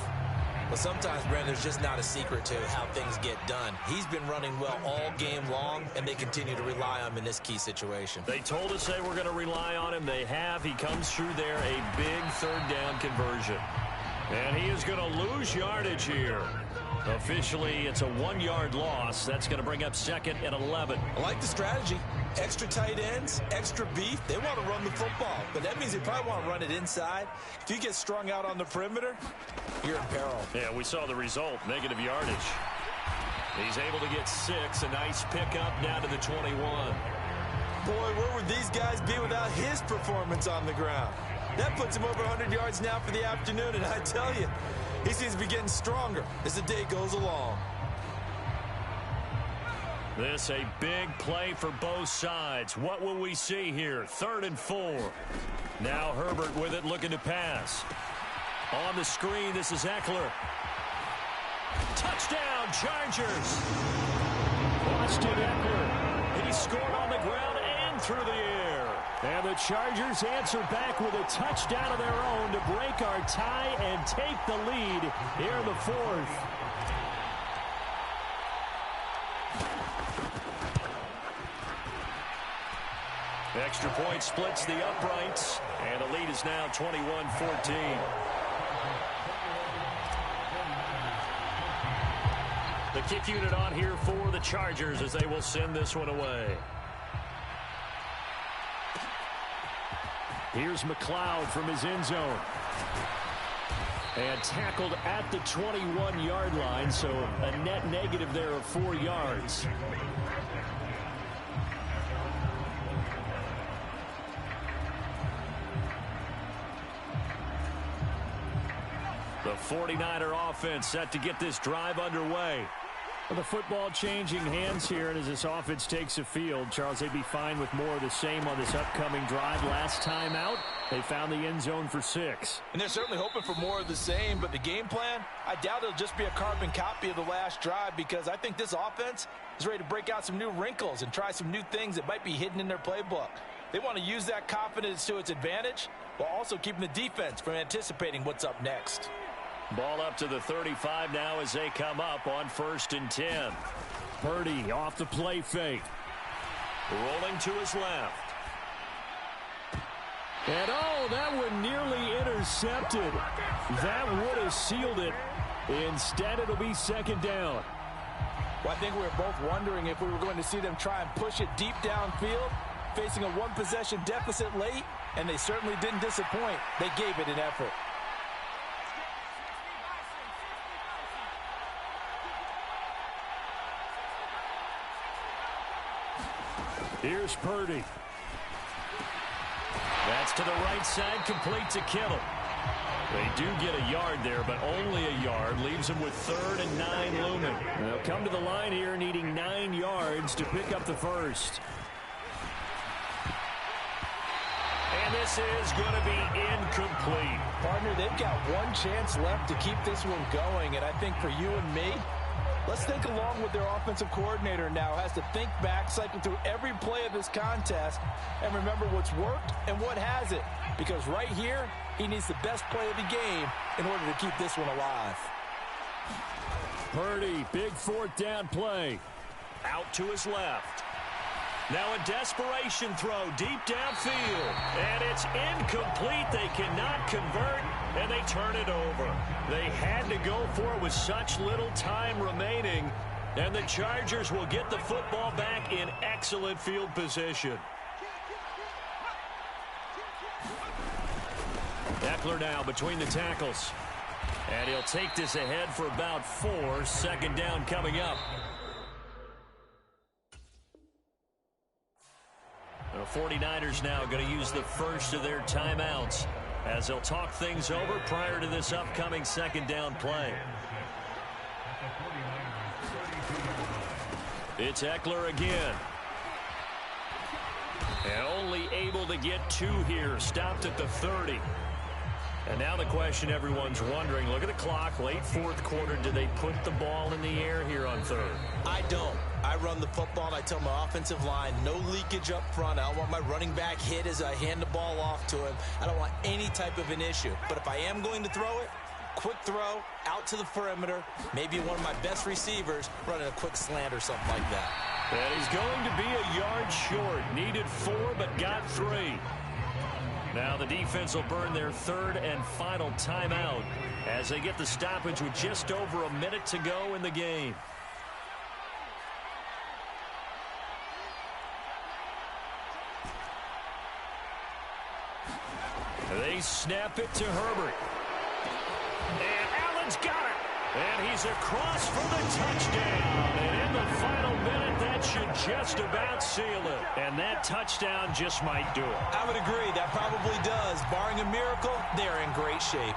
Well, sometimes, Brandon, there's just not a secret to how things get done. He's been running well all game long, and they continue to rely on him in this key situation. They told us they were going to rely on him. They have. He comes through there, a big 3rd down conversion. And he is going to lose yardage here. Officially, it's a 1-yard loss. That's going to bring up 2nd and 11. I like the strategy. Extra tight ends, extra beef. They want to run the football, but that means they probably want to run it inside. If you get strung out on the perimeter, you're in peril. Yeah, we saw the result, negative yardage. He's able to get 6, a nice pickup down to the 21. Boy, where would these guys be without his performance on the ground? That puts him over 100 yards now for the afternoon, and I tell you, He seems to be getting stronger as the day goes along. This a big play for both sides. What will we see here? 3rd and 4. Now Herbert with it, looking to pass. On the screen, this is Eckler. Touchdown, Chargers. Austin Eckler. He scored on the ground and through the air. And the Chargers answer back with a touchdown of their own to break our tie and take the lead here in the 4th. Extra point splits the uprights, and the lead is now 21-14. The kick unit on here for the Chargers as they will send this one away. Here's McLeod from his end zone. And tackled at the 21-yard line, so a net negative there of 4 yards. The 49er offense set to get this drive underway. Well, the football changing hands here, and as this offense takes the field, Charles, they'd be fine with more of the same on this upcoming drive. Last time out, they found the end zone for 6. And they're certainly hoping for more of the same, but the game plan, I doubt it'll just be a carbon copy of the last drive, because I think this offense is ready to break out some new wrinkles and try some new things that might be hidden in their playbook. They want to use that confidence to its advantage while also keeping the defense from anticipating what's up next. Ball up to the 35 now as they come up on 1st and 10. Purdy off the play fake. Rolling to his left. And that one nearly intercepted. That would have sealed it. Instead, it'll be 2nd down. Well, I think we were both wondering if we were going to see them try and push it deep downfield, facing a 1-possession deficit late, and they certainly didn't disappoint. They gave it an effort. Here's Purdy. That's to the right side, complete to Kittle. They do get a yard there, but only a yard. Leaves them with 3rd and 9 looming. They'll come to the line here needing 9 yards to pick up the first. And this is going to be incomplete. Partner, they've got one chance left to keep this one going, and I think for you and me, let's think along with their offensive coordinator now has to think back, cycle through every play of this contest, and remember what's worked and what hasn't. Because right here, he needs the best play of the game in order to keep this one alive. Purdy, big 4th down play. Out to his left. Now a desperation throw deep downfield. And it's incomplete. They cannot convert, and they turn it over. They had to go for it with such little time remaining. And the Chargers will get the football back in excellent field position. Eckler now between the tackles. And he'll take this ahead for about 4. 2nd down coming up. The 49ers now going to use the first of their timeouts as they'll talk things over prior to this upcoming 2nd down play. It's Eckler again. And only able to get 2 here. Stopped at the 30. And now the question everyone's wondering, look at the clock, late 4th quarter, do they put the ball in the air here on 3rd? I don't. I run the football, and I tell my offensive line, no leakage up front. I don't want my running back hit as I hand the ball off to him. I don't want any type of an issue. But if I am going to throw it, quick throw, out to the perimeter, maybe one of my best receivers running a quick slant or something like that. And he's going to be a yard short. Needed 4, but got 3. Now the defense will burn their 3rd and final timeout as they get the stoppage with just over a minute to go in the game. They snap it to Herbert. And Allen's got it. And he's across for the touchdown. And in the final minute, that should just about seal it. And that touchdown just might do it. I would agree. That probably does. Barring a miracle, they're in great shape.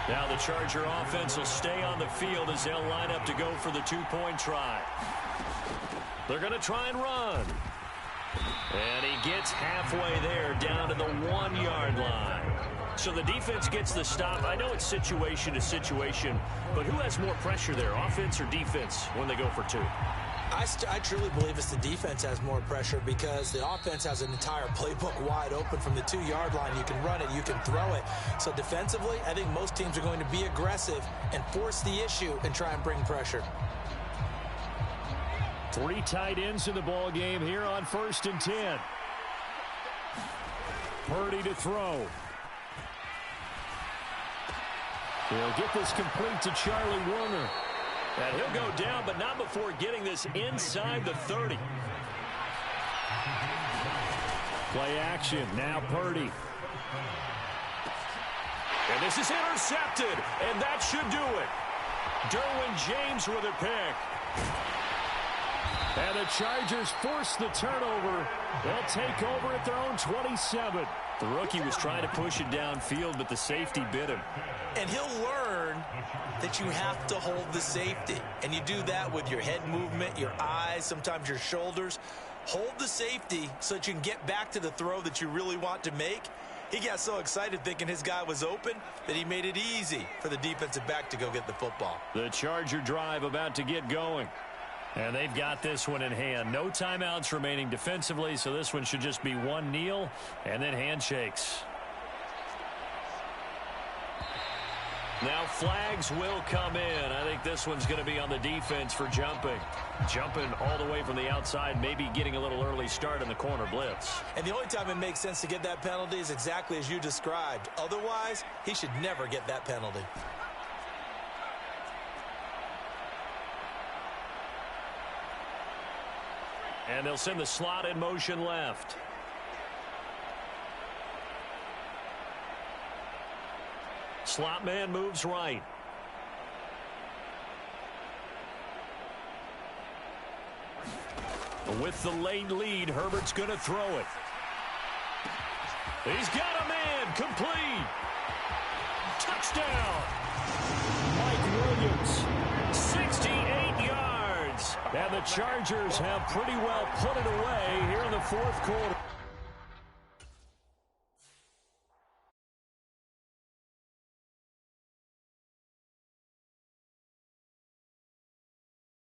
Now the Charger offense will stay on the field as they'll line up to go for the two-point try. They're going to try and run. And he gets halfway there, down to the 1-yard line. So the defense gets the stop. I know it's situation to situation, but who has more pressure there, offense or defense, when they go for two? I truly believe it's the defense has more pressure because the offense has an entire playbook wide open from the 2-yard line. You can run it, you can throw it. So defensively, I think most teams are going to be aggressive and force the issue and try and bring pressure. 3 tight ends in the ball game here on 1st and 10. Purdy to throw. He'll get this complete to Charlie Warner. And he'll go down, but not before getting this inside the 30. Play action. Now Purdy. And this is intercepted, and that should do it. Derwin James with a pick. And the Chargers force the turnover. They'll take over at their own 27. The rookie was trying to push it downfield, but the safety bit him. And he'll learn that you have to hold the safety. And you do that with your head movement, your eyes, sometimes your shoulders. Hold the safety so that you can get back to the throw that you really want to make. He got so excited thinking his guy was open that he made it easy for the defensive back to go get the football. The Charger drive about to get going. And they've got this one in hand. No timeouts remaining defensively, so this one should just be one kneel and then handshakes. Now flags will come in. I think this one's going to be on the defense for jumping. Jumping all the way from the outside, maybe getting a little early start in the corner blitz. And the only time it makes sense to get that penalty is exactly as you described. Otherwise, he should never get that penalty. And they'll send the slot in motion left. Slot man moves right. With the late lead, Herbert's going to throw it. He's got a man, complete. Touchdown. Mike Williams. 68 yards. And the Chargers have pretty well put it away here in the 4th quarter.